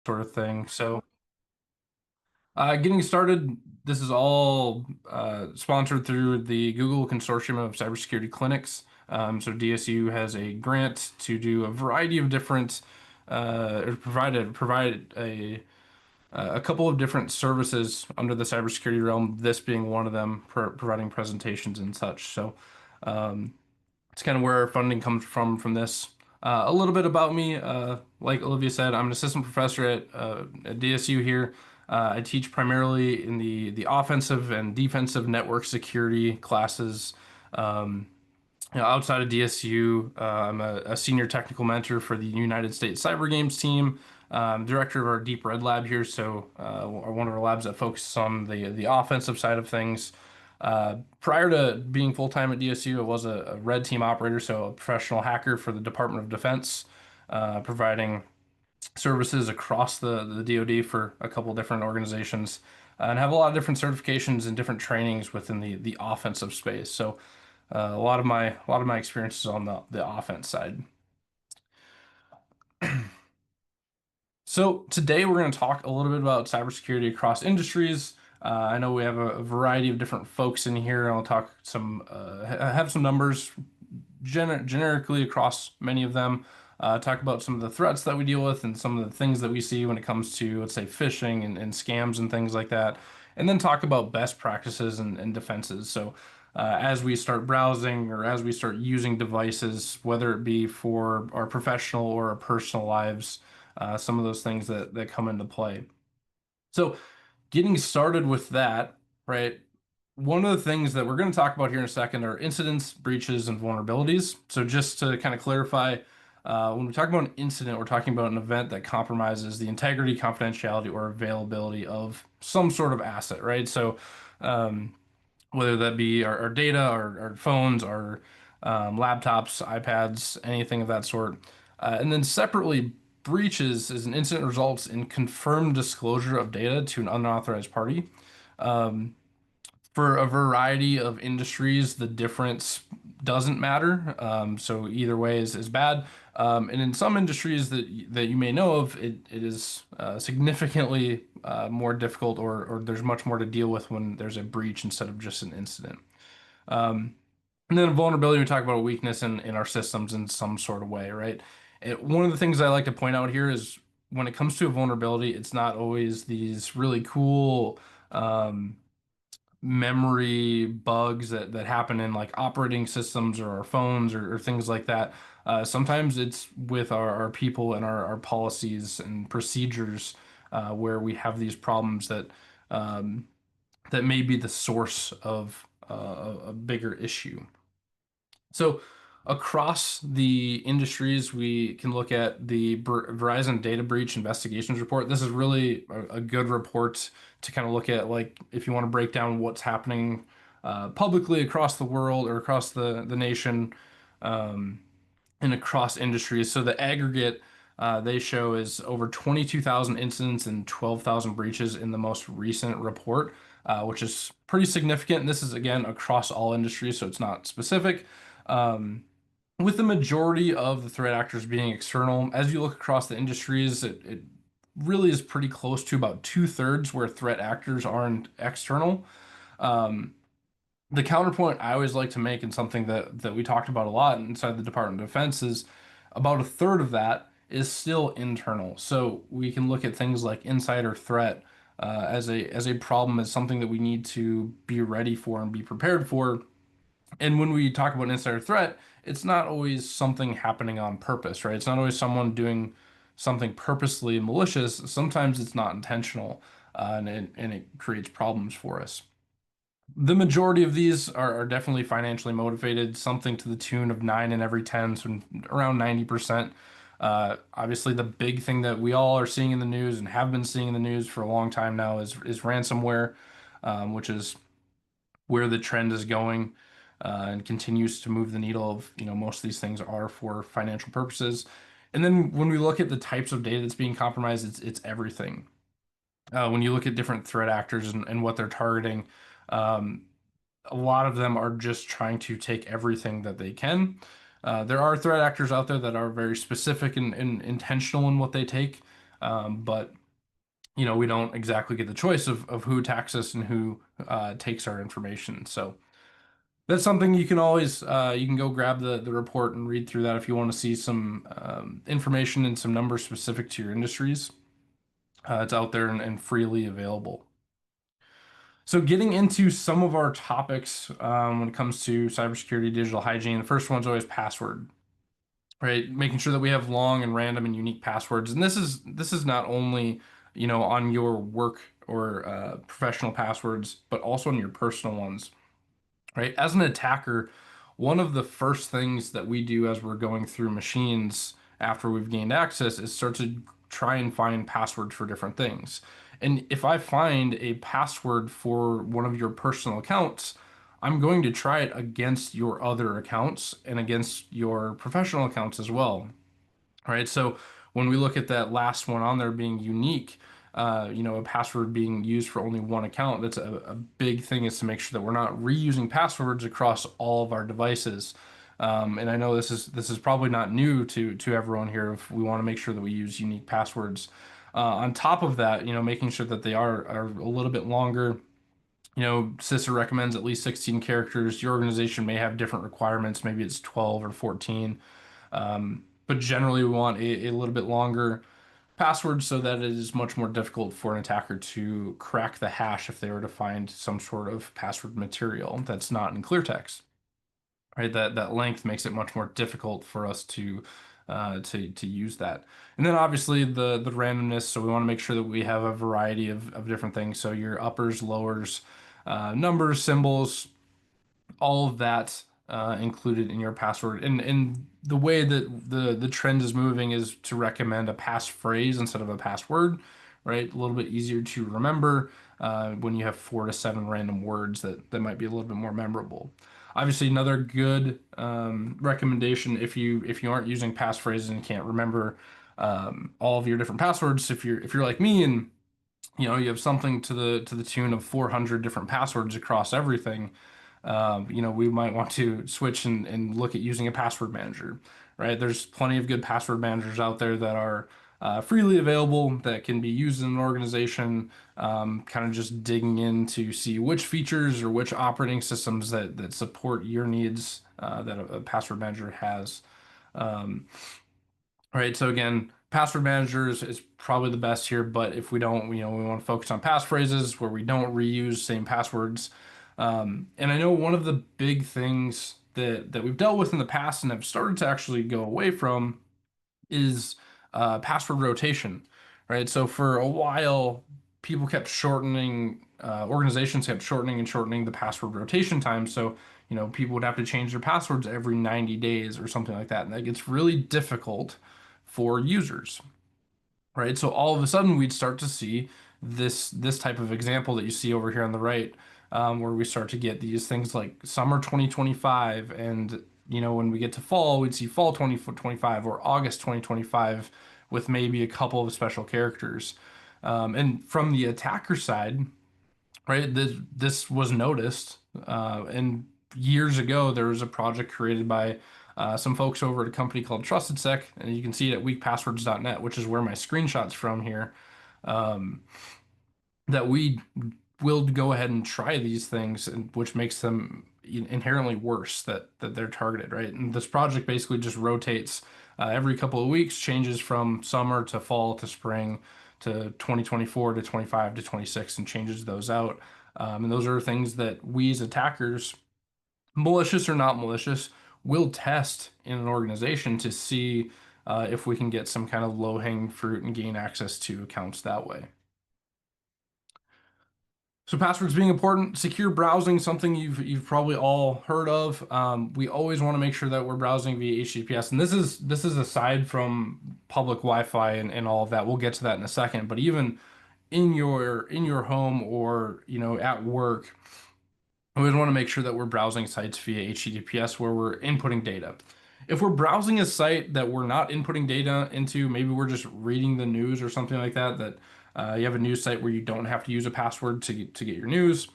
sort of thing. Getting started, this is all sponsored through the Google Consortium of Cybersecurity Clinics. So DSU has a grant to do a variety of different, or provide a couple of different services under the cybersecurity realm. This being one of them, providing presentations and such. It's kind of where our funding comes from this. A little bit about me. Like Olivia said, I'm an assistant professor at DSU here. I teach primarily in the offensive and defensive network security classes. Outside of DSU, I'm a senior technical mentor for the United States Cyber Games team. Director of our Deep Red lab here, so one of our labs that focuses on the offensive side of things. Prior to being full time at DSU, I was a red team operator, so a professional hacker for the Department of Defense, providing services across the DoD for a couple different organizations, and have a lot of different certifications and different trainings within the offensive space. So a lot of my experiences on the offense side. So today we're going to talk a little bit about cybersecurity across industries. I know we have a variety of different folks in here. I'll talk have some numbers generically across many of them. Talk about some of the threats that we deal with and some of the things that we see when it comes to, let's say, phishing and scams and things like that. And then talk about best practices and defenses. So, as we start browsing or as we start using devices, whether it be for our professional or our personal lives, some of those things that come into play. So, getting started with that, right? One of the things that we're going to talk about here in a second are incidents, breaches, and vulnerabilities. So, just to kind of clarify, when we talk about an incident, we're talking about an event that compromises the integrity, confidentiality, or availability of some sort of asset, right? So, um, whether that be our data, our phones, our laptops, iPads, anything of that sort. And then separately, breaches is an incident results in confirmed disclosure of data to an unauthorized party. For a variety of industries, the difference doesn't matter. So either way is bad. And in some industries that you may know of, it is significantly more difficult, or there's much more to deal with when there's a breach instead of just an incident. And then vulnerability, we talk about a weakness in our systems in some sort of way, right? One of the things I like to point out here is when it comes to a vulnerability, it's not always these really cool memory bugs that happen in like operating systems or our phones or things like that. Sometimes it's with our people and our policies and procedures where we have these problems that may be the source of a bigger issue. So across the industries, we can look at the Verizon Data Breach Investigations Report. This is really a good report to kind of look at, like, if you want to break down what's happening publicly across the world or across the nation, and across industries. So the aggregate they show is over 22,000 incidents and 12,000 breaches in the most recent report, which is pretty significant. And this is, again, across all industries, so it's not specific. With the majority of the threat actors being external, as you look across the industries, it really is pretty close to about two-thirds where threat actors aren't external. The counterpoint I always like to make, and something that we talked about a lot inside the Department of Defense, is about a third of that is still internal. So we can look at things like insider threat as a problem, as something that we need to be ready for and be prepared for. And when we talk about insider threat, it's not always something happening on purpose, right? It's not always someone doing something purposely malicious. Sometimes it's not intentional, and it creates problems for us. The majority of these are definitely financially motivated, something to the tune of 9 in every 10, so around 90%. Obviously, the big thing that we all are seeing in the news and have been seeing in the news for a long time now is ransomware, which is where the trend is going, and continues to move the needle of, most of these things are for financial purposes. And then when we look at the types of data that's being compromised, it's everything. When you look at different threat actors and what they're targeting, um, a lot of them are just trying to take everything that they can. There are threat actors out there that are very specific and intentional in what they take. But we don't exactly get the choice of who attacks us and who takes our information. So that's something you can always you can go grab the report and read through that if you want to see some information and some numbers specific to your industries. It's out there and freely available. So getting into some of our topics when it comes to cybersecurity, digital hygiene, the first one's always password, right? Making sure that we have long and random and unique passwords. And this is not only, on your work or professional passwords, but also on your personal ones, right? As an attacker, one of the first things that we do as we're going through machines after we've gained access is start to try and find passwords for different things. And if I find a password for one of your personal accounts, I'm going to try it against your other accounts and against your professional accounts as well. Right. So when we look at that last one on there being unique, a password being used for only one account, that's a big thing is to make sure that we're not reusing passwords across all of our devices. And I know this is probably not new to everyone here if we want to make sure that we use unique passwords. On top of that, making sure that they are a little bit longer. CISA recommends at least 16 characters. Your organization may have different requirements. Maybe it's 12 or 14. But generally, we want a little bit longer password so that it is much more difficult for an attacker to crack the hash if they were to find some sort of password material that's not in clear text. Right? That length makes it much more difficult for us to use that. And then obviously the randomness. So we want to make sure that we have a variety of different things. So your uppers, lowers, numbers, symbols, all of that included in your password. And the way that the trend is moving is to recommend a passphrase instead of a password, right? A little bit easier to remember when you have 4 to 7 random words that might be a little bit more memorable. Obviously, another good recommendation if you aren't using passphrases and can't remember all of your different passwords, if you're like me and you have something to the tune of 400 different passwords across everything, we might want to switch and look at using a password manager, right? There's plenty of good password managers out there that are freely available that can be used in an organization, kind of just digging in to see which features or which operating systems that support your needs that a password manager has. Um, Right. So again, password managers is probably the best here, but if we don't, we want to focus on passphrases where we don't reuse same passwords. And I know one of the big things that we've dealt with in the past and have started to actually go away from is password rotation, right? So for a while, people kept shortening, organizations kept shortening and shortening the password rotation time. So, people would have to change their passwords every 90 days or something like that. And that gets really difficult for users, right? So all of a sudden, we'd start to see this type of example that you see over here on the right, where we start to get these things like summer 2025, and when we get to fall, we'd see fall 2025 or August 2025 with maybe a couple of special characters. And from the attacker side, right, this was noticed, and years ago there was a project created by some folks over at a company called TrustedSec, and you can see it at weakpasswords.net, which is where my screenshot's from here. That we will go ahead and try these things, which makes them inherently worse that they're targeted, right? And this project basically just rotates every couple of weeks, changes from summer to fall to spring to 2024 to 25 to 26, and changes those out. And those are things that we as attackers, malicious or not malicious, will test in an organization to see if we can get some kind of low-hanging fruit and gain access to accounts that way. So passwords being important, secure browsing, something you've probably all heard of. We always want to make sure that we're browsing via HTTPS, and this is aside from public Wi-Fi and all of that. We'll get to that in a second. But even in your home or at work, we always want to make sure that we're browsing sites via HTTPS where we're inputting data. If we're browsing a site that we're not inputting data into, maybe we're just reading the news or something like that, you have a news site where you don't have to use a password to get your news.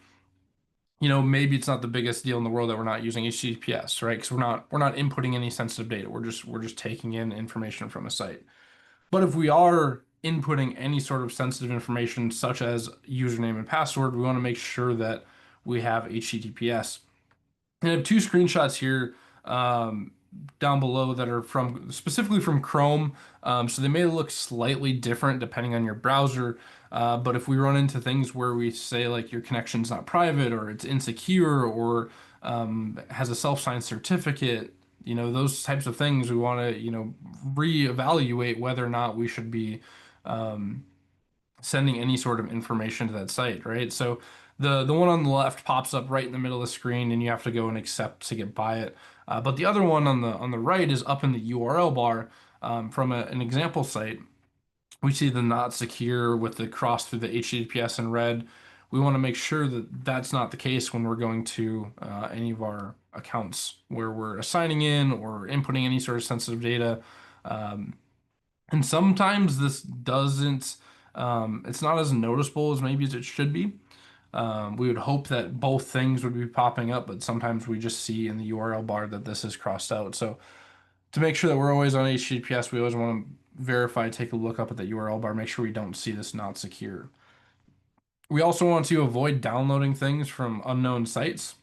Maybe it's not the biggest deal in the world that we're not using HTTPS, right? Because we're not inputting any sensitive data. We're just taking in information from a site. But if we are inputting any sort of sensitive information such as username and password, we want to make sure that we have HTTPS. And I have two screenshots here um, down below that are from specifically from Chrome. So they may look slightly different depending on your browser. But if we run into things where we say like your connection's not private or it's insecure or has a self-signed certificate, those types of things, we want to, reevaluate whether or not we should be um, sending any sort of information to that site, right? So the one on the left pops up right in the middle of the screen, and you have to go and accept to get by it. But the other one on the right is up in the URL bar from an example site. We see the not secure with the cross through the HTTPS in red. We want to make sure that that's not the case when we're going to any of our accounts where we're assigning in or inputting any sort of sensitive data. Um, and sometimes this doesn't, it's not as noticeable as maybe as it should be. We would hope that both things would be popping up, but sometimes we just see in the URL bar that this is crossed out. So to make sure that we're always on HTTPS, we always want to verify, take a look up at the URL bar, make sure we don't see this not secure. We also want to avoid downloading things from unknown sites.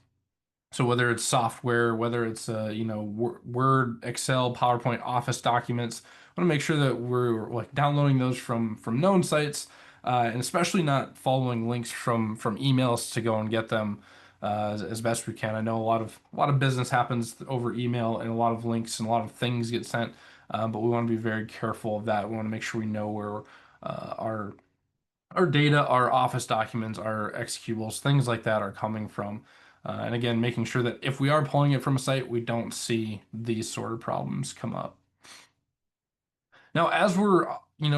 So whether it's software, whether it's Word, Excel, PowerPoint, Office documents, I want to make sure that we're like downloading those from known sites, and especially not following links from emails to go and get them as best we can. I know a lot of business happens over email, and a lot of links and a lot of things get sent, but we want to be very careful of that. We want to make sure we know where our data, our Office documents, our executables, things like that are coming from. And again, making sure that if we are pulling it from a site, we don't see these sort of problems come up. Now, as we're,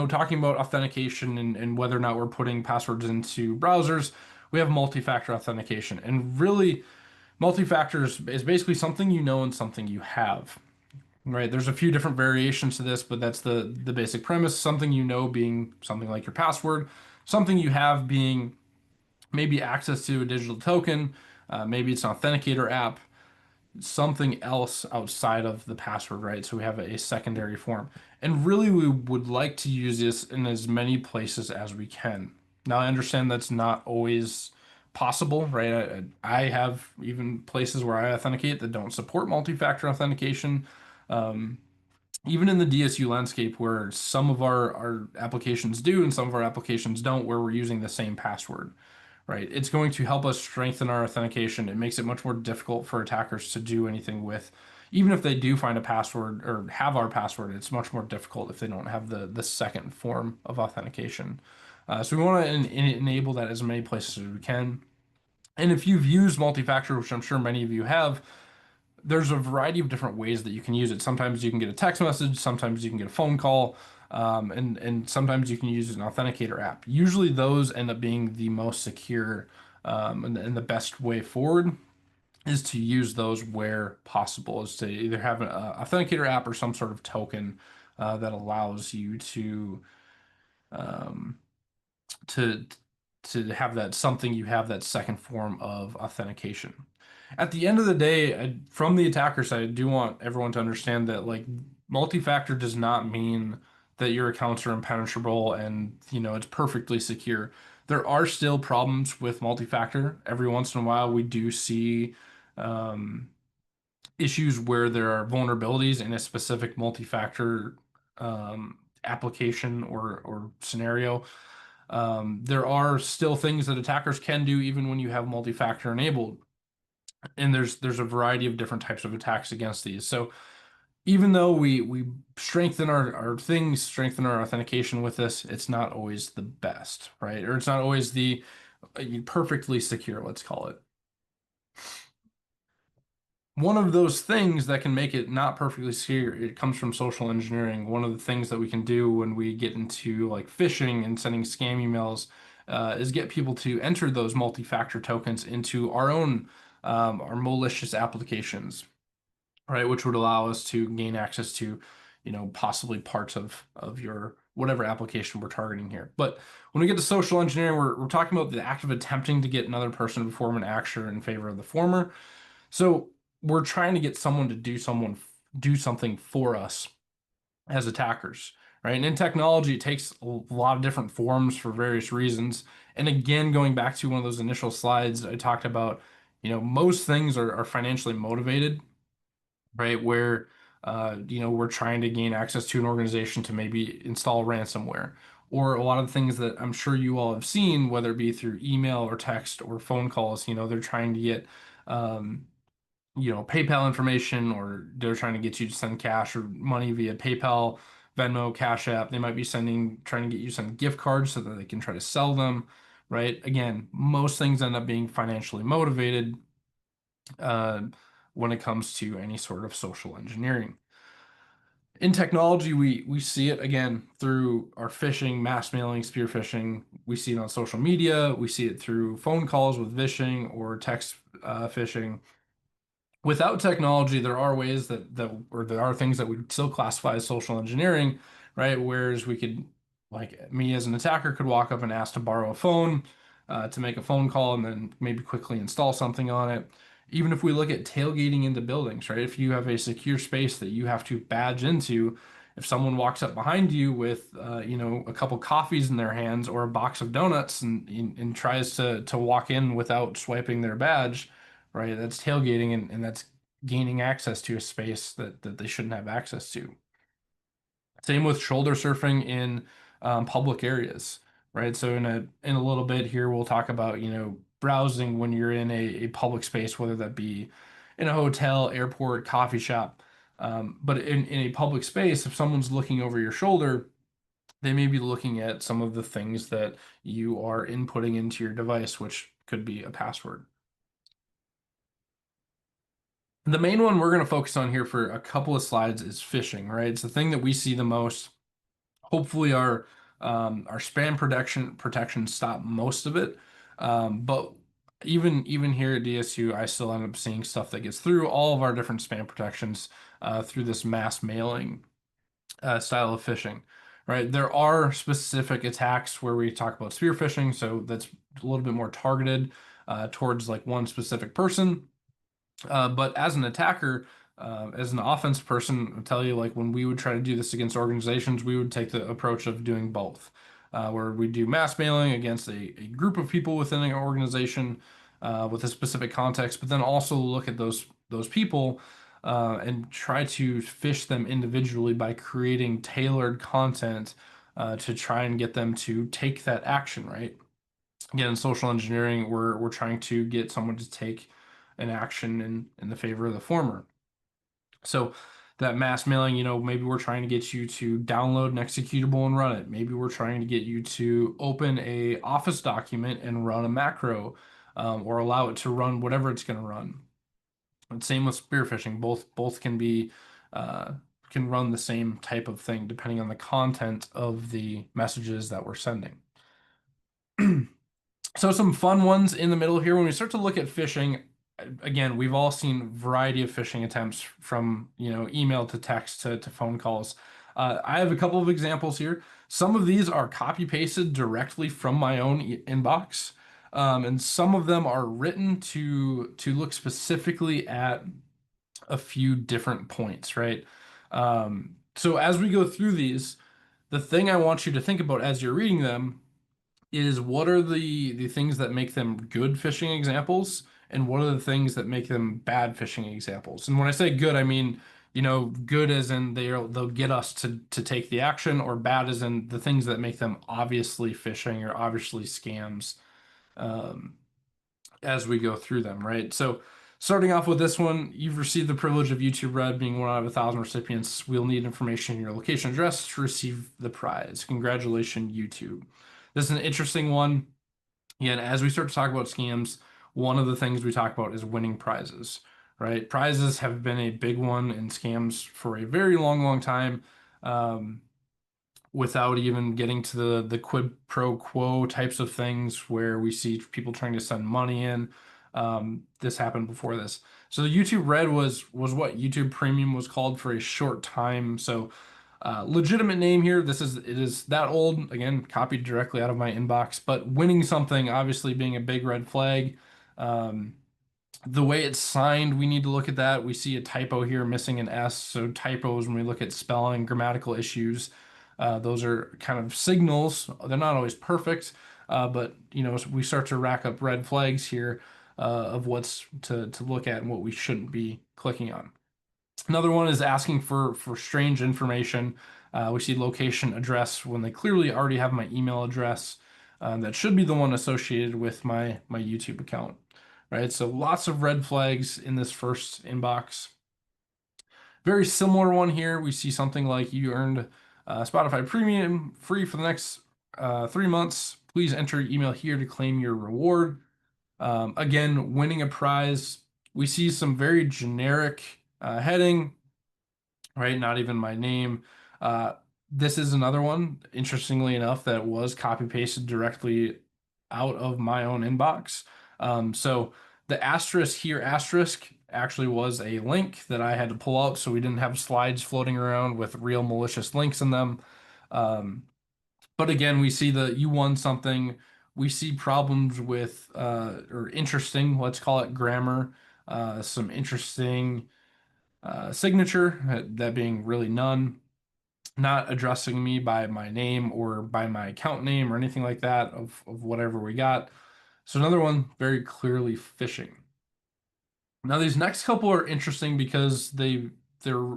talking about authentication and whether or not we're putting passwords into browsers, we have multi-factor authentication. And really, multi-factor is basically something you know and something you have. Right, there's a few different variations to this, but that's the basic premise. Something you know being something like your password, something you have being maybe access to a digital token, maybe it's an authenticator app, something else outside of the password, right? So we have a secondary form. And really, we would like to use this in as many places as we can. Now, I understand that's not always possible, right? I have even places where I authenticate that don't support multi-factor authentication. Um, Even in the DSU landscape where some of our applications do and some of our applications don't, where we're using the same password, right? It's going to help us strengthen our authentication. It makes it much more difficult for attackers to do anything with. Even if they do find a password or have our password, it's much more difficult if they don't have the second form of authentication. So we want to enable that as many places as we can. And if you've used multi-factor, which I'm sure many of you have, there's a variety of different ways that you can use it. Sometimes you can get a text message, sometimes you can get a phone call, and sometimes you can use an authenticator app. Usually those end up being the most secure, and the best way forward is to use those where possible, is to either have an authenticator app or some sort of token that allows you um, to to have that something you have that second form of authentication. At the end of the day, from the attacker side, I do want everyone to understand that like multi-factor does not mean that your accounts are impenetrable and it's perfectly secure. There are still problems with multi-factor. Every once in a while, we do see um, issues where there are vulnerabilities in a specific multi-factor application or scenario. There are still things that attackers can do even when you have multi-factor enabled, and there's a variety of different types of attacks against these. So even though we strengthen our things, strengthen our authentication with this, it's not always the best, right? Or it's not always the perfectly secure, let's call it. One of those things that can make it not perfectly secure, it comes from social engineering. One of the things that we can do when we get into like phishing and sending scam emails is get people to enter those multi-factor tokens into our malicious applications, right? Which would allow us to gain access to, possibly parts of your whatever application we're targeting here. But when we get to social engineering, we're talking about the act of attempting to get another person to perform an action in favor of the former. So we're trying to get someone to do something for us as attackers, right? And in technology, it takes a lot of different forms for various reasons. And again, going back to one of those initial slides I talked about, most things are financially motivated, right? Where we're trying to gain access to an organization to maybe install ransomware, or a lot of the things that I'm sure you all have seen, whether it be through email or text or phone calls. They're trying to get um, PayPal information, or they're trying to get you to send cash or money via PayPal, Venmo, Cash App. They might be trying to get you to send gift cards so that they can try to sell them, right? Again, most things end up being financially motivated uh, when it comes to any sort of social engineering. In technology, we see it again through our phishing, mass mailing, spear phishing. We see it on social media. We see it through phone calls with vishing or text phishing. Without technology, there are ways or there are things that we still classify as social engineering, right? Whereas we could, like me as an attacker, could walk up and ask to borrow a phone to make a phone call and then maybe quickly install something on it. Even if we look at tailgating into buildings, right? If you have a secure space that you have to badge into, if someone walks up behind you with, a couple coffees in their hands or a box of donuts and tries to walk in without swiping their badge, right? That's tailgating, and that's gaining access to a space that they shouldn't have access to. Same with shoulder surfing in public areas, right? So in a little bit here, we'll talk about, browsing when you're in a public space, whether that be in a hotel, airport, coffee shop. But in a public space, if someone's looking over your shoulder, they may be looking at some of the things that you are inputting into your device, which could be a password. The main one we're going to focus on here for a couple of slides is phishing, right? It's the thing that we see the most. Hopefully, our spam protection stop most of it, but even here at DSU, I still end up seeing stuff that gets through all of our different spam protections through this mass mailing style of phishing, right? There are specific attacks where we talk about spear phishing, so that's a little bit more targeted towards like one specific person. But as an attacker, as an offense person, I'll tell you, like when we would try to do this against organizations, we would take the approach of doing both, where we do mass mailing against a group of people within an organization with a specific context, but then also look at those people and try to fish them individually by creating tailored content to try and get them to take that action, right? Again, in social engineering, we're trying to get someone to take an action in the favor of the former. So that mass mailing, maybe we're trying to get you to download an executable and run it. Maybe we're trying to get you to open a Office document and run a macro, or allow it to run whatever it's going to run. And same with spear phishing. Both uh, can run the same type of thing depending on the content of the messages that we're sending. So some fun ones in the middle here. When we start to look at phishing, again, we've all seen variety of phishing attempts from, email to text to phone calls. I have a couple of examples here. Some of these are copy pasted directly from my own inbox, and some of them are written to look specifically at a few different points, right? So as we go through these, the thing I want you to think about as you're reading them is what are the things that make them good phishing examples and what are the things that make them bad phishing examples. And when I say good, I mean, good as in they'll get us to take the action, or bad as in the things that make them obviously phishing or obviously scams um, as we go through them, right? So starting off with this one, you've received the privilege of YouTube Red, being one out of 1,000 recipients. We'll need information in your location address to receive the prize. Congratulations, YouTube. This is an interesting one. Again, as we start to talk about scams, one of the things we talk about is winning prizes, right? Prizes have been a big one in scams for a very long, long time. Um, Without even getting to the quid pro quo types of things where we see people trying to send money in. This happened before this. So the YouTube Red was what YouTube Premium was called for a short time. So legitimate name here. It is that old, again, copied directly out of my inbox, but winning something obviously being a big red flag. Um, the way it's signed, we need to look at that. We see a typo here missing an S. So typos when we look at spelling, grammatical issues. Those are kind of signals. They're not always perfect, but we start to rack up red flags here of what's to look at and what we shouldn't be clicking on. Another one is asking for strange information. We see location, address when they clearly already have my email address. That should be the one associated with my YouTube account, right? So lots of red flags in this first inbox. Very similar one here. We see something like you earned Spotify Premium free for the next 3 months. Please enter your email here to claim your reward. Again, winning a prize. We see some very generic heading, right? Not even my name. Uh, this is another one, interestingly enough, that was copy pasted directly out of my own inbox. So the asterisk here, asterisk, actually was a link that I had to pull out so we didn't have slides floating around with real malicious links in them. Um, but again, we see the you won something. We see problems with or interesting, let's call it grammar, some interesting signature, that being really none, not addressing me by my name or by my account name or anything like that of whatever we got. So another one, very clearly phishing. Now these next couple are interesting because they're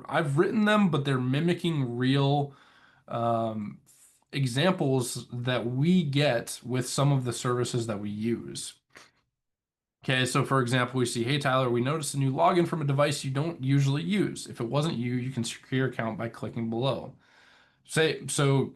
I've written them, but they're mimicking real um, examples that we get with some of the services that we use. Okay, so for example, we see, hey Tyler, we noticed a new login from a device you don't usually use. If it wasn't you, you can secure your account by clicking below. Say so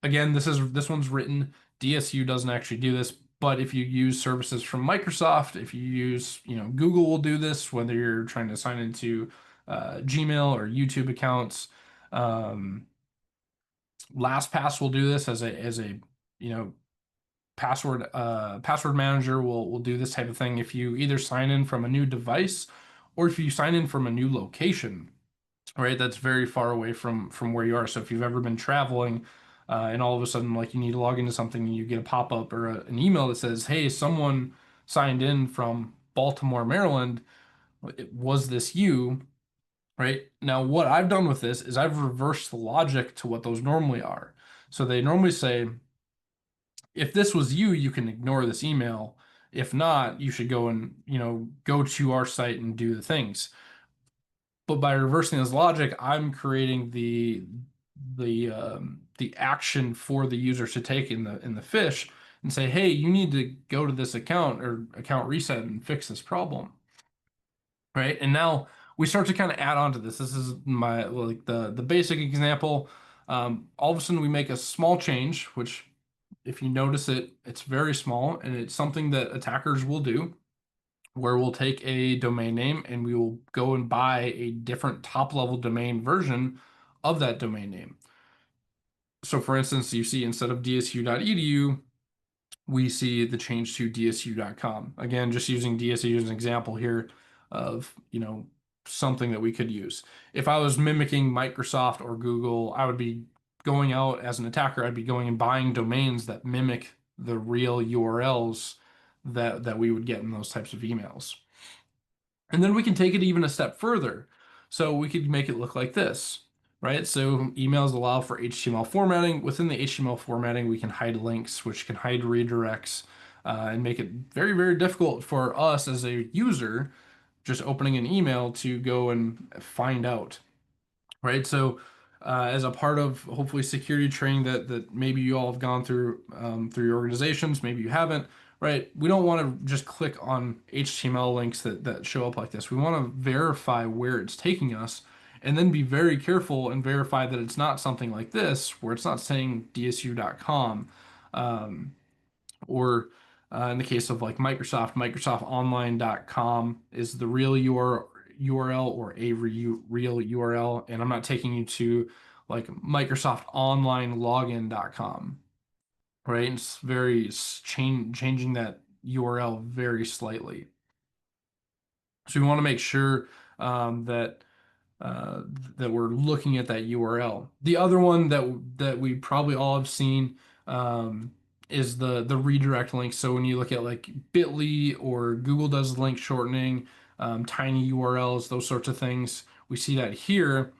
again, this one's written. DSU doesn't actually do this, but if you use services from Microsoft, if you use, Google will do this, whether you're trying to sign into Gmail or YouTube accounts. Um, LastPass will do this as a you know password manager will do this type of thing if you either sign in from a new device or if you sign in from a new location, right? That's very far away from where you are. So if you've ever been traveling and all of a sudden like you need to log into something and you get a pop-up or an email that says, "Hey, someone signed in from Baltimore, Maryland. Was this you?" Right? Now, what I've done with this is I've reversed the logic to what those normally are. So they normally say, if this was you, you can ignore this email. If not, you should go and, go to our site and do the things. But by reversing this logic, I'm creating the action for the user to take in the fish and say, hey, you need to go to this account or account reset and fix this problem. Right? And now we start to kind of add on to this. This is my like the basic example. All of a sudden we make a small change, which if you notice it, it's very small and it's something that attackers will do, where we'll take a domain name and we will go and buy a different top level domain version of that domain name. So for instance, you see instead of dsu.edu, we see the change to dsu.com. Again, just using DSU as an example here of, something that we could use. If I was mimicking Microsoft or Google, I would be going out as an attacker, I'd be going and buying domains that mimic the real URLs that we would get in those types of emails. And then we can take it even a step further. So we could make it look like this, right? So emails allow for HTML formatting. Within the HTML formatting, we can hide links, which can hide redirects, and make it very, very difficult for us as a user just opening an email to go and find out, right? So, as a part of hopefully security training that maybe you all have gone through your organizations, maybe you haven't, right? We don't want to just click on HTML links that show up like this. We want to verify where it's taking us, and then be very careful and verify that it's not something like this, where it's not saying dsu.com, or in the case of like Microsoft, microsoftonline.com is the real URL or a real URL. And I'm not taking you to like microsoftonlinelogin.com, right? Changing that URL very slightly. So we want to make sure that uh, that we're looking at that URL. The other one that we probably all have seen is the redirect link. So when you look at like Bitly or Google does link shortening, tiny URLs, those sorts of things, we see that here.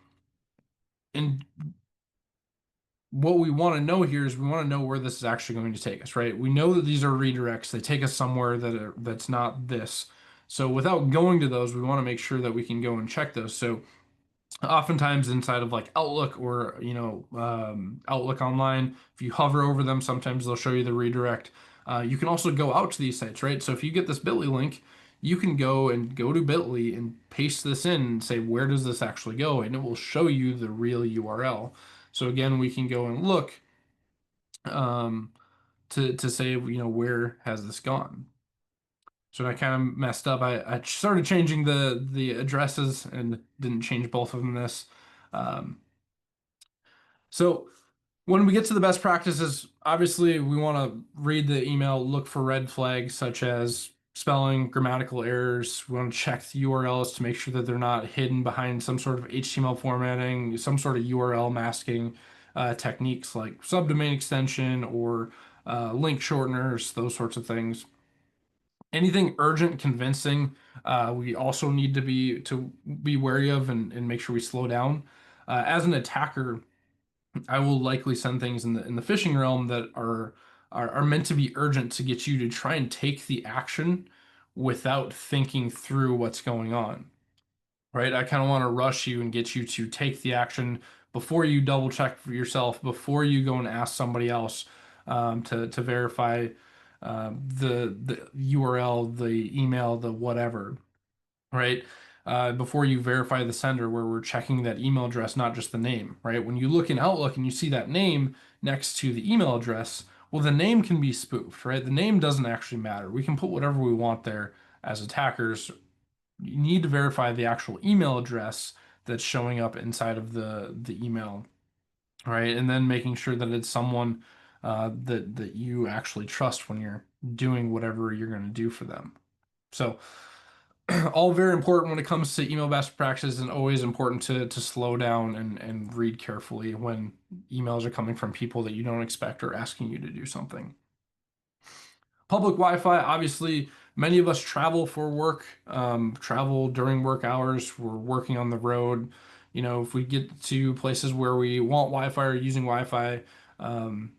And what we want to know here is we want to know where this is actually going to take us, right? We know that these are redirects. They take us somewhere that's not this. So without going to those, we want to make sure that we can go and check those. So oftentimes inside of like Outlook or Outlook Online, if you hover over them, sometimes they'll show you the redirect. You can also go out to these sites, right? So if you get this Bitly link, you can go to Bitly and paste this in and say, where does this actually go? And it will show you the real URL. So again, we can go and look um, to say, where has this gone? So I kind of messed up. I started changing the addresses and didn't change both of them this. Um, so when we get to the best practices, obviously we want to read the email, look for red flags such as spelling, grammatical errors. We want to check the URLs to make sure that they're not hidden behind some sort of HTML formatting, some sort of URL masking techniques like subdomain extension or link shorteners, those sorts of things. Anything urgent, convincing, we also need to be wary of and make sure we slow down. As an attacker, I will likely send things in the phishing realm that are meant to be urgent to get you to try and take the action without thinking through what's going on. Right? I kind of want to rush you and get you to take the action before you double check for yourself, before you go and ask somebody else to verify the URL, the email, the whatever, right? Before you verify the sender, where we're checking that email address, not just the name, right? When you look in Outlook and you see that name next to the email address, well, the name can be spoofed, right? The name doesn't actually matter. We can put whatever we want there as attackers. You need to verify the actual email address that's showing up inside of the email, right? And then making sure that it's someone that you actually trust when you're doing whatever you're going to do for them. So all very important when it comes to email best practices, and always important to slow down and read carefully when emails are coming from people that you don't expect or asking you to do something. Public Wi-Fi, obviously, many of us travel for work, travel during work hours. We're working on the road. If we get to places where we want Wi-Fi or using Wi-Fi, um,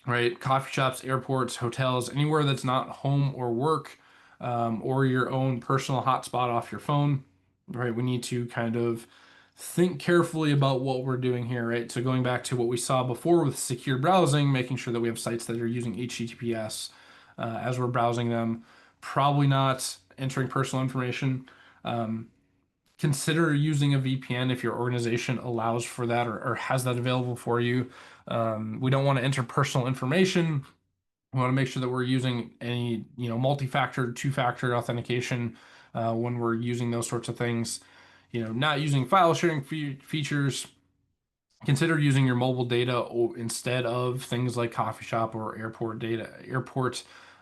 right? Coffee shops, airports, hotels, anywhere that's not home or work, or your own personal hotspot off your phone, right? We need to kind of think carefully about what we're doing here, right? So going back to what we saw before with secure browsing, making sure that we have sites that are using HTTPS as we're browsing them, probably not entering personal information. Um, Consider using a VPN if your organization allows for that or has that available for you. We don't want to enter personal information. We want to make sure that we're using any, multi-factor, two-factor authentication when we're using those sorts of things. Not using file sharing features. Consider using your mobile data instead of things like coffee shop or airport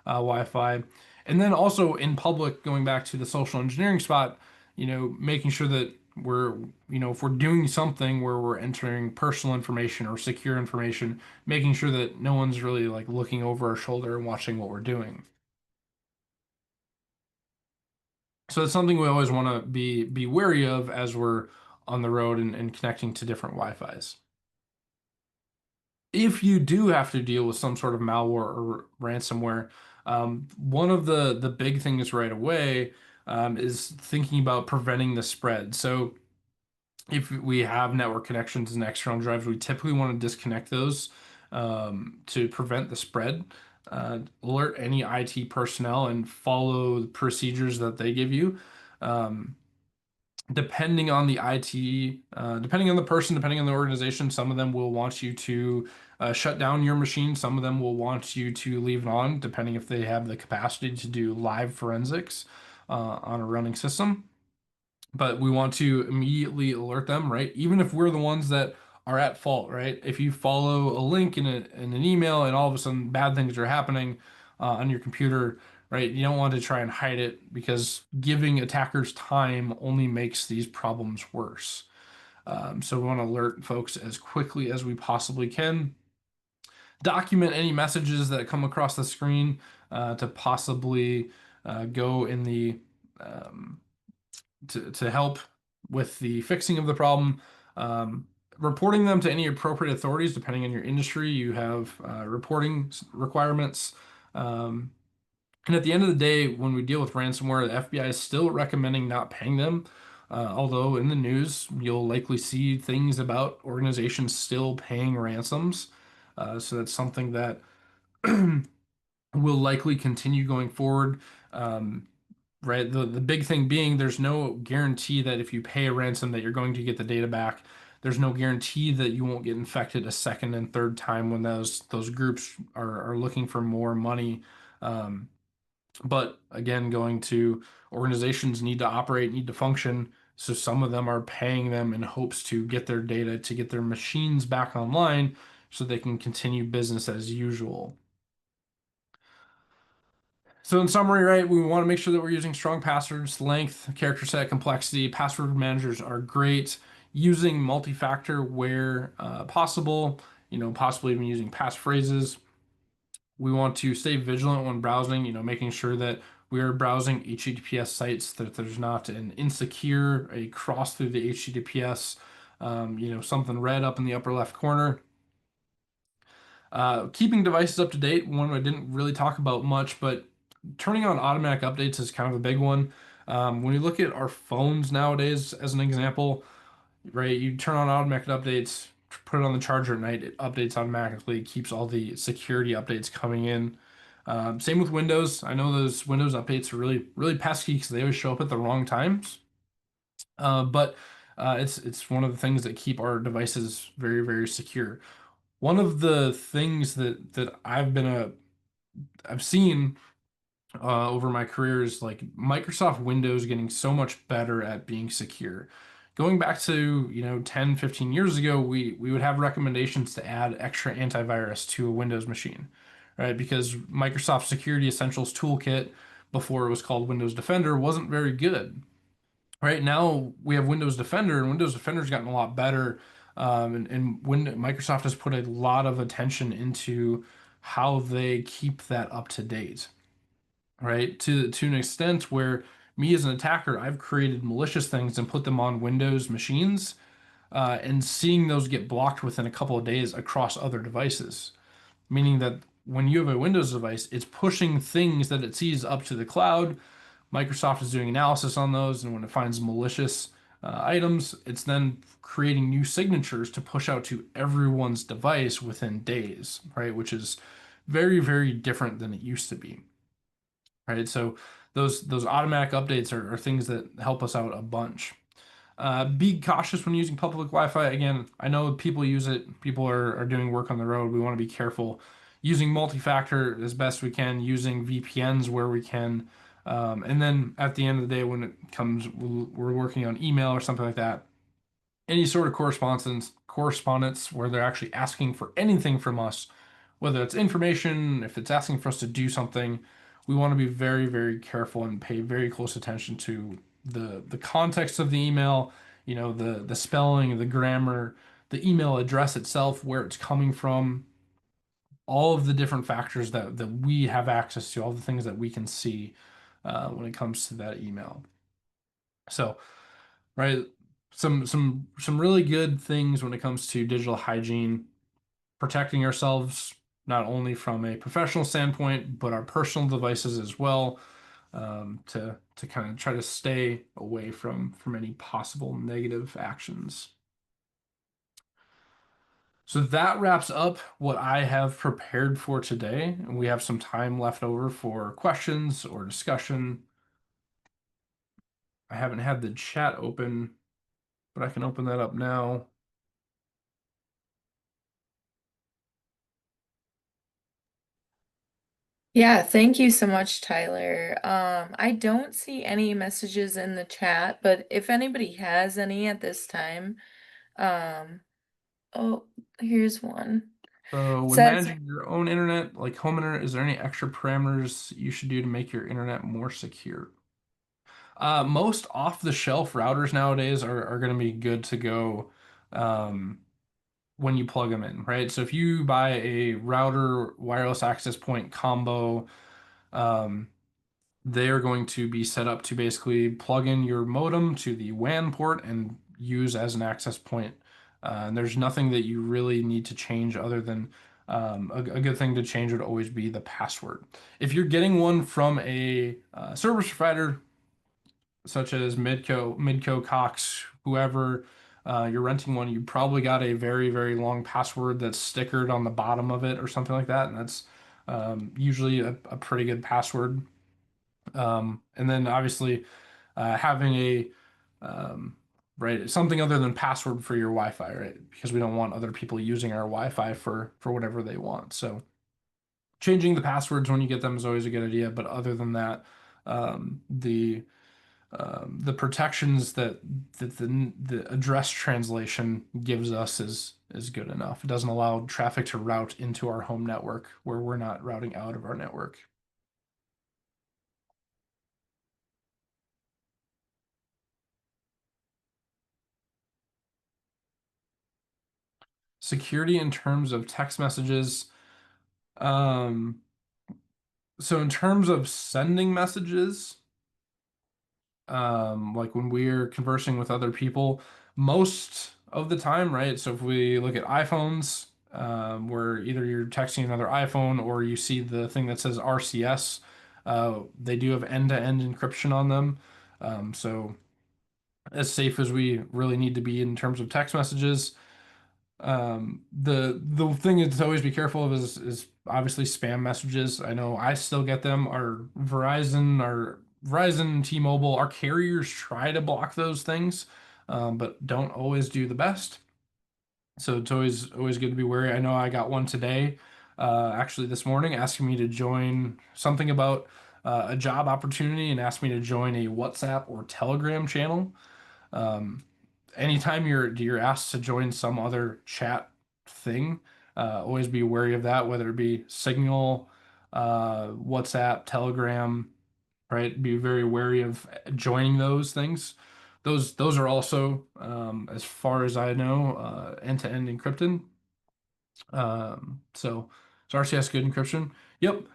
Wi-Fi. And then also in public, going back to the social engineering spot, making sure that if we're doing something where we're entering personal information or secure information, making sure that no one's really like looking over our shoulder and watching what we're doing. So it's something we always want to be wary of as we're on the road and connecting to different Wi-Fis. If you do have to deal with some sort of malware or ransomware, one of the big things right away is thinking about preventing the spread. So if we have network connections and external drives, we typically want to disconnect those to prevent the spread. Alert any IT personnel and follow the procedures that they give you. Um, Depending on the IT, depending on the person, depending on the organization, some of them will want you to shut down your machine. Some of them will want you to leave it on, depending if they have the capacity to do live forensics on a running system. But we want to immediately alert them, right? Even if we're the ones that are at fault, right? If you follow a link in an email and all of a sudden bad things are happening on your computer, right? You don't want to try and hide it because giving attackers time only makes these problems worse. So we want to alert folks as quickly as we possibly can. Document any messages that come across the screen to possibly go in the um, to help with the fixing of the problem. reporting them to any appropriate authorities, depending on your industry. You have reporting requirements. Um, and at the end of the day, when we deal with ransomware, the FBI is still recommending not paying them. Although in the news, you'll likely see things about organizations still paying ransoms. So that's something that will likely continue going forward. Um, right? The big thing being there's no guarantee that if you pay a ransom that you're going to get the data back. There's no guarantee that you won't get infected a second and third time when those groups are looking for more money. Um, but again, going to organizations need to operate, need to function. So some of them are paying them in hopes to get their data, to get their machines back online so they can continue business as usual. So in summary, right, we want to make sure that we're using strong passwords, length, character set, complexity. Password managers are great. Using multi-factor where possible, possibly even using passphrases. We want to stay vigilant when browsing, making sure that we are browsing HTTPS sites, that there's not an insecure, a cross through the HTTPS, something red up in the upper left corner. Keeping devices up to date, one I didn't really talk about much, but turning on automatic updates is kind of a big one. When you look at our phones nowadays, as an example, right, you turn on automatic updates, put it on the charger at night, it updates automatically, keeps all the security updates coming in. Same with Windows. I know those Windows updates are really, really pesky because they always show up at the wrong times. But it's one of the things that keep our devices very, very secure. One of the things that I've seen over my career is like Microsoft Windows getting so much better at being secure. Going back to, 10, 15 years ago, we would have recommendations to add extra antivirus to a Windows machine, right? Because Microsoft Security Essentials Toolkit, before it was called Windows Defender, wasn't very good. Right now, we have Windows Defender, and Windows Defender's gotten a lot better. And when Microsoft has put a lot of attention into how they keep that up to date, right? To an extent where me as an attacker, I've created malicious things and put them on Windows machines, and seeing those get blocked within a couple of days across other devices. Meaning that when you have a Windows device, it's pushing things that it sees up to the cloud. Microsoft is doing analysis on those, and when it finds malicious items, it's then creating new signatures to push out to everyone's device within days, right? Which is very, very different than it used to be, right? So those automatic updates are things that help us out a bunch. Be cautious when using public Wi-Fi. Again, I know people use it. People are doing work on the road. We want to be careful. Using multi-factor as best we can, using VPNs where we can. And then at the end of the day, when it comes, we're working on email or something like that, any sort of correspondence where they're actually asking for anything from us, whether it's information, if it's asking for us to do something, we want to be very, very careful and pay very close attention to the context of the email, the spelling, the grammar, the email address itself, where it's coming from, all of the different factors that we have access to, all the things that we can see when it comes to that email. So, right, some really good things when it comes to digital hygiene, protecting ourselves not only from a professional standpoint, but our personal devices as well, to kind of try to stay away from any possible negative actions. So that wraps up what I have prepared for today, and we have some time left over for questions or discussion. I haven't had the chat open, but I can open that up now. Yeah, thank you so much, Tyler. I don't see any messages in the chat, but if anybody has any at this time, um, oh, here's one. So It when says, managing your own internet, like home internet, is there any extra parameters you should do to make your internet more secure? Most off-the-shelf routers nowadays are going to be good to go um, when you plug them in, right? So if you buy a router wireless access point combo, um, they are going to be set up to basically plug in your modem to the WAN port and use as an access point And there's nothing that you really need to change other than a good thing to change would always be the password. If you're getting one from a service provider such as Midco, Cox, whoever, you're renting one, you probably got a very, very long password that's stickered on the bottom of it or something like that, and that's usually a pretty good password. And then obviously having a um, right something other than password for your Wi-Fi, right? Because we don't want other people using our Wi-Fi for whatever they want. So changing the passwords when you get them is always a good idea. But other than that, the protections that the address translation gives us is good enough. It doesn't allow traffic to route into our home network where we're not routing out of our network. Security in terms of text messages. Um, so in terms of sending messages, like when we're conversing with other people, most of the time, right? So if we look at iPhones, where either you're texting another iPhone or you see the thing that says RCS, they do have end-to-end encryption on them. So as safe as we really need to be in terms of text messages. The thing to always be careful of is obviously spam messages. I know I still get them. Our Verizon, T-Mobile, our carriers try to block those things, but don't always do the best. So it's always good to be wary. I know I got one today, actually this morning, asking me to join something about a job opportunity and asked me to join a WhatsApp or Telegram channel. Anytime you're asked to join some other chat thing, always be wary of that, whether it be Signal, WhatsApp, Telegram, right? Be very wary of joining those things. Those are also, as far as I know, end-to-end encrypted. So RCS good encryption. Yep,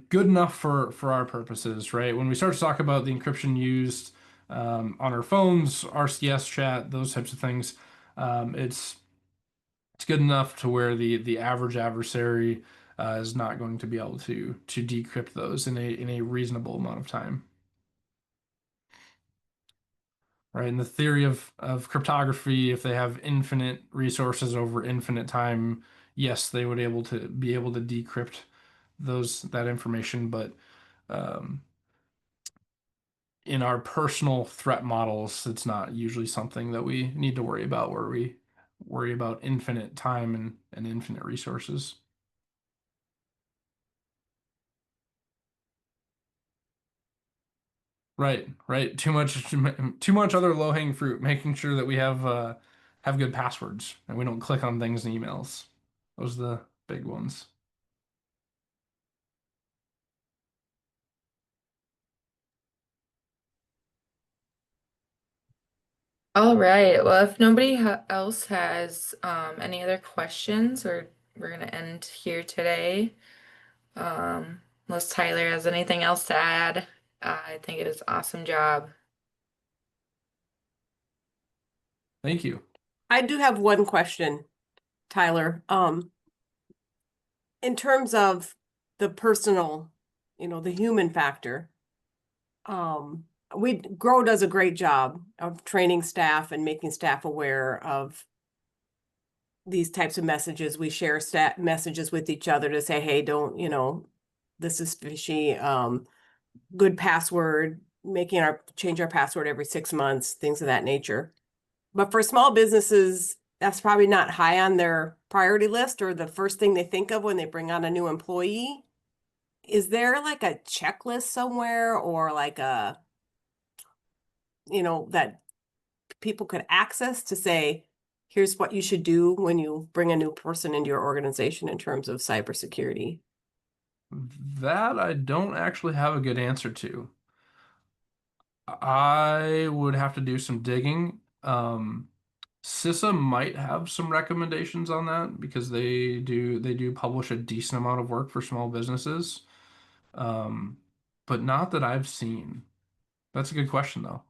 good enough for our purposes, right? When we start to talk about the encryption used on our phones, RCS chat, those types of things, it's good enough to where the average adversary is not going to be able to decrypt those in a reasonable amount of time. Right? And the theory of cryptography, if they have infinite resources over infinite time, yes, they would be able to decrypt that information. But um, in our personal threat models, it's not usually something that we need to worry about, where we worry about infinite time and infinite resources. Right, right. Too much other low-hanging fruit, making sure that we have good passwords and we don't click on things in emails. Those are the big ones. All right. Well, if nobody else has any other questions, we're gonna end here today. Unless Tyler has anything else to add, I think it is awesome job. Thank you. I do have one question, Tyler. In terms of the personal, the human factor, um, Grow does a great job of training staff and making staff aware of these types of messages. We share stat messages with each other to say, hey, don't, this is fishy. Good password, change our password every 6 months, things of that nature. But for small businesses, that's probably not high on their priority list or the first thing they think of when they bring on a new employee. Is there like a checklist somewhere or like that people could access to say, here's what you should do when you bring a new person into your organization in terms of cybersecurity? That I don't actually have a good answer to. I would have to do some digging. CISA might have some recommendations on that because they do publish a decent amount of work for small businesses. Um, but not that I've seen. That's a good question though.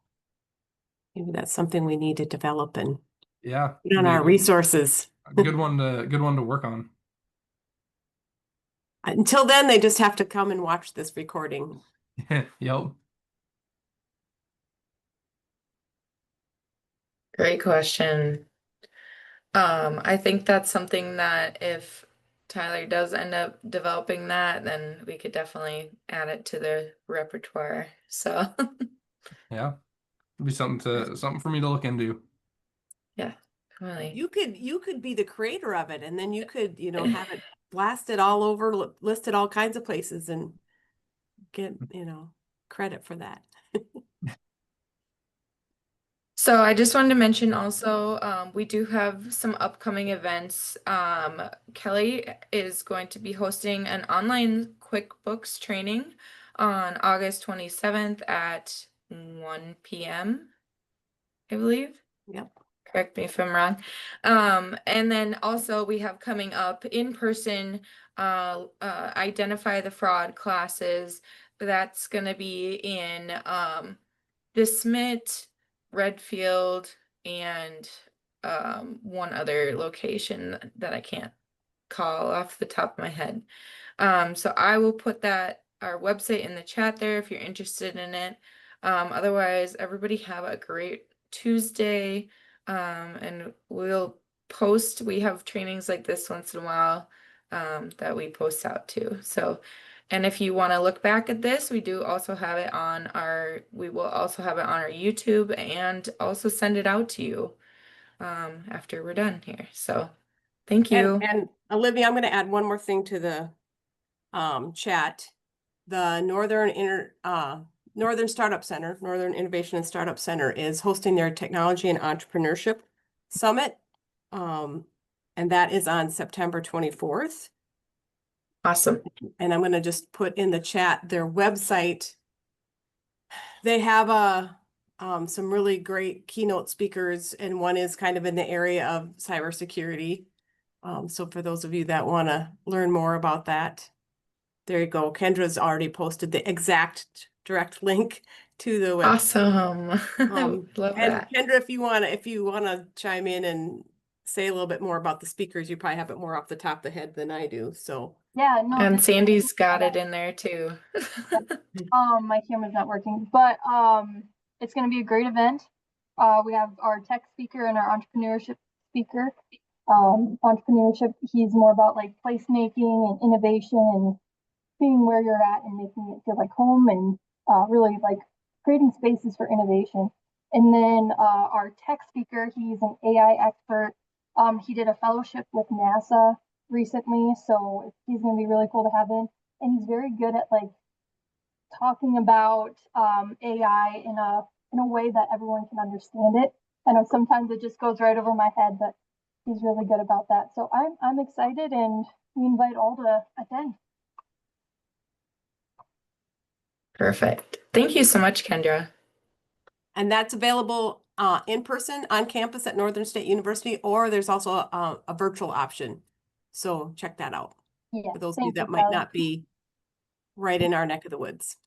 Maybe that's something we need to develop and Yeah, on be a our resources. good one to work on. Until then, they just have to come and watch this recording. Yep. Great question. I think that's something that if Tyler does end up developing that, then we could definitely add it to the repertoire. So, Yeah. It'd be something for me to look into. yeah, really. You could be the creator of it, and then you could, have it blasted all over, listed all kinds of places, and get, credit for that. So I just wanted to mention also, we do have some upcoming events. Kelly is going to be hosting an online QuickBooks training on August 27th at 1 p.m., I believe. Yep. Correct me if I'm wrong. And then also we have coming up in person, identify the fraud classes. That's going to be in DeSmet, Redfield, and one other location that I can't call off the top of my head. So I will put our website in the chat there if you're interested in it. Otherwise, everybody have a great Tuesday. And we'll post, we have trainings like this once in a while that we post out too. So, and if you want to look back at this, we will also have it on our YouTube and also send it out to you after we're done here. So thank you. And Olivia, I'm going to add one more thing to the chat. The Northern Startup Center, Northern Innovation and Startup Center, is hosting their Technology and Entrepreneurship Summit. And that is on September 24th. Awesome. And I'm going to just put in the chat their website. They have some really great keynote speakers, and one is kind of in the area of cybersecurity. So for those of you that want to learn more about that, there you go. Kendra's already posted the exact direct link to the website. Awesome. Love And that. Kendra, if you wanna chime in and say a little bit more about the speakers, you probably have it more off the top of the head than I do. So Yeah, no, And just Sandy's got it in there too. my camera's not working, but it's going to be a great event. We have our tech speaker and our entrepreneurship speaker. Entrepreneurship, he's more about like placemaking and innovation and seeing where you're at and making it feel like home, and really like creating spaces for innovation. And then our tech speaker, he's an AI expert. He did a fellowship with NASA recently, so he's going to be really cool to have in. And he's very good at like talking about AI in a way that everyone can understand it. I know sometimes it just goes right over my head, but he's really good about that. So I'm excited, and we invite all to attend. Perfect. Thank you so much, Kendra. and that's available in person on campus at Northern State University, or there's also a virtual option. So check that out Yeah, for those of you thank you, that might Tyler. not be right in our neck of the woods.